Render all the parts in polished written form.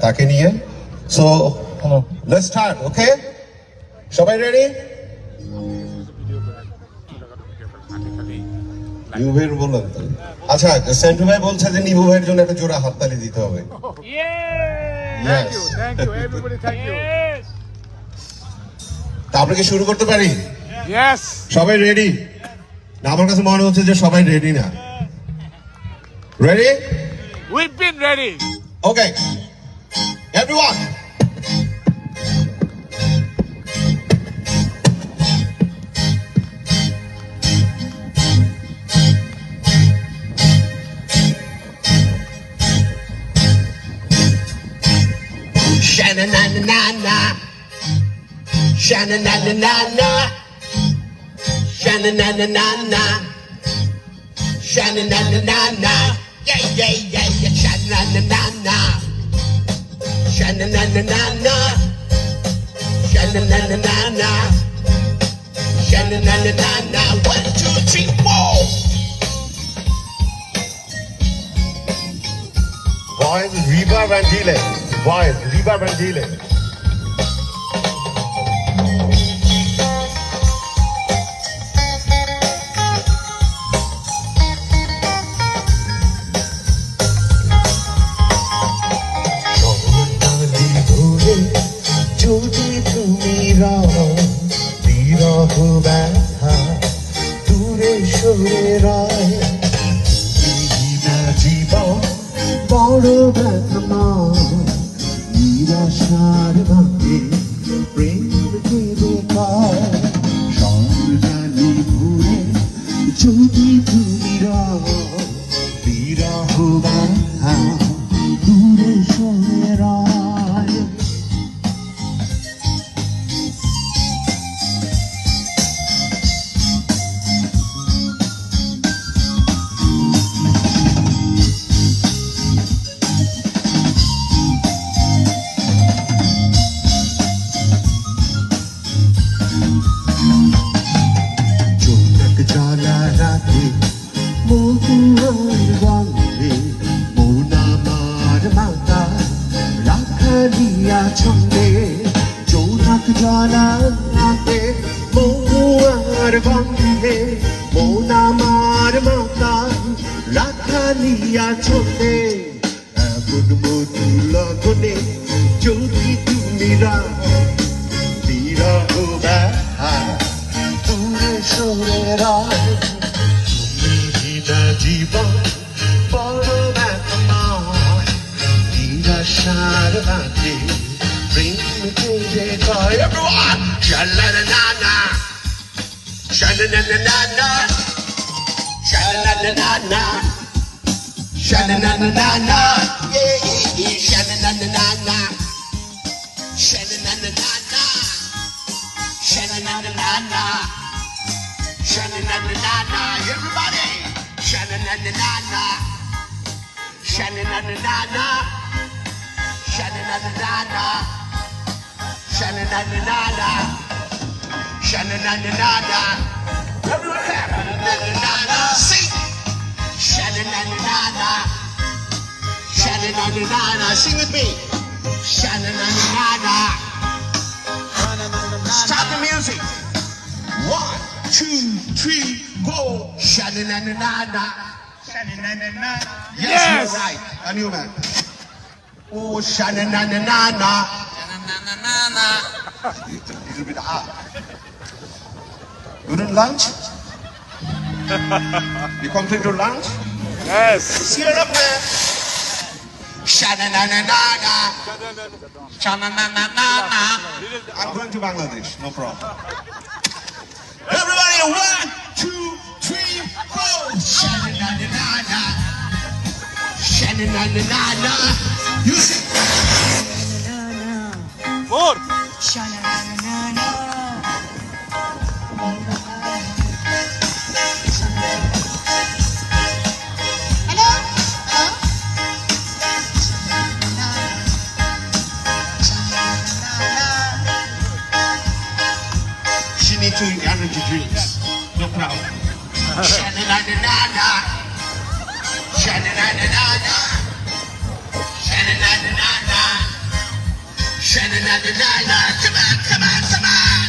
তাকে নিয়ে। So let's start, ওকে? সবাই রেডি? নিবু ভাই বললেন তো। আচ্ছা, সেন্টু ভাই বলছে যে নিবু ভাইয়ের জন্য একটা জোড়া হাততালি দিতে হবে। Thank you, everybody, thank you. তা আমরা কি শুরু করতে পারি? Yes. সবাই রেডি? না, আমার কাছে মনে হচ্ছে যে সবাই রেডি না। Ready? We've been ready. Okay, everyone. Sha-na-na-na-na-na, sha-na-na-na-na-na, sha-na-na-na-na-na, sha-na-na-na-na-na, yeah, yeah, yeah, yeah, sha-na-na-na-na, sha-na-na-na-na-na, sha-na-na-na-na-na, sha-na-na-na-na-na, 1, 2, 3, 4. Voice, reverb and delay. Voice, reverb and delay. যদি তুমি বিরহ ব্যথা দূরে সরে রায়, জীবন বড় ব্যথা, নিরাশার ভাঙে প্রেম কেঁদে পায়, সরজালি ভুলে যদি তুমি বিরহ ব্যথা দূরে সরে রায়। ছন্দে চৌনাক জ্বালাতে মহুয়ার গন্ধে মন আমার মাতা রাখালিয়া ছন্দে, এমন মধু লগনে যদি তুমি বিরহ ব্যথা দূরে সরে রায়, তুমি না জীবন বড় ব্যথা, নিরাশার বাঁধে প্রেম কেঁদে পায়। Everyone! Sha-la-la-la-la, sha-la-la-la-la-la, sha-la-la-la-la-la, sha-la-la-la-la-la, yeah, sha-la-la-la-la-la, sha-la-la-la-la-la, sha-la-la-la-la-la, sha-la-la-la-la-la, everybody! Sha-la-la-la-la-la, sha-la-la-la-la-la, sha-na-na-na-na-na, sha-na-na-na-na-na, sha-na-na-na-na-na. Everyone clap. Na-na-na-na. Sing. Sha-na-na-na-na-na, sha-na-na-na-na-na. Sing with me. Sha-na-na-na-na-na. Stop the music. 1, 2, 3, go. Sha-na-na-na-na-na. Sha-na-na-na-na. Yes, you're right. A new man. Oh, sha-na-na-na-na-na. Sha-na-na-na-na-na. A little bit hard. You didn't lunch? You complete your lunch? Yes. Cheer up, man. Sha-na-na-na-na-na. Sha-na-na-na-na-na. I'm going to Bangladesh, no problem. Everybody, 1, 2, 3, go. Sha-na-na-na-na-na. Sha-na-na-na-na-na. You sing. More. Sha-na-na-na-na-na. Hello? Hello? She needs 2 energy drinks. No problem. Sha-na-na-na-na-na. Sha-na-na-na-na-na. Sha-na-na-na-na-na. Sha-na-na-na-na-na. Come on, come on, come on.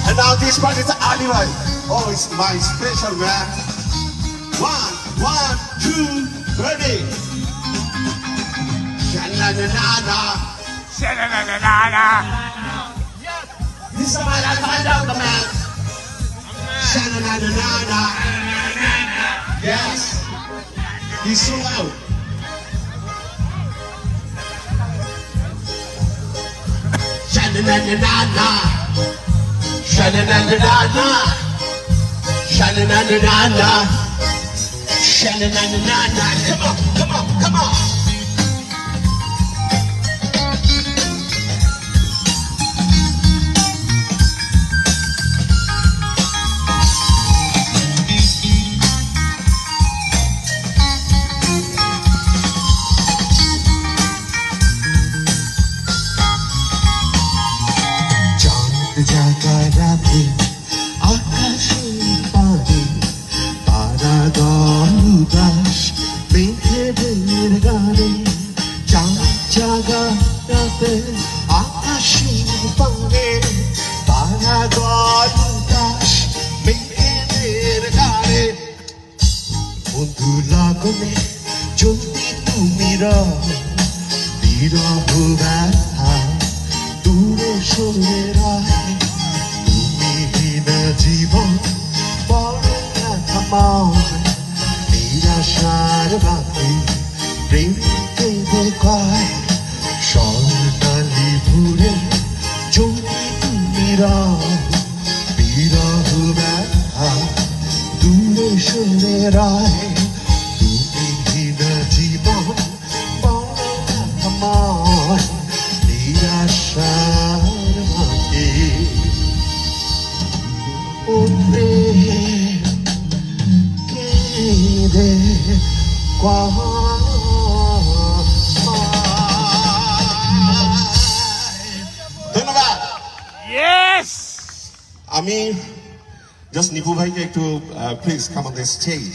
And now this part is Oliver. Oh, it's my special man. 1, 1, 2, ready. Sha-na-na-na-na. Sha-na-na-na-na-na. This is my life, find out the man. Sha-na-na-na-na-na. Yes. He's so loud. Sha-na-na-na-na-na. Sha-na-na-na-na-na. Sha-na-na-na-na-na. Sha-na-na-na-na-na. Come on, come on, come on. জাগায় রাতে আকাশের পানে পারাগণ উদাস মেঘেদের গানে চাঁদ জাগা রাতে আকাশের পানে পারাগণ উদাস মেঘেদের গানে বন্ধু লগনে যদি তুমি বিরহ ব্যথা দূরে সরে রায় তুমি হীনা জীবন বড় থামায় নিরাশার বাতি প্রেমকে দেখায় স্বর্ণালী ভুরে যদি তুমি বিরহ ব্যথা দূরে সরে রায় তুমি হীনা জীবন বড় থামায় নিরাশার মাঝে উঠে কেঁদে ধন্যবাদ। Yes. আমি জাস্ট নিপু ভাইকে একটু please come on the stage.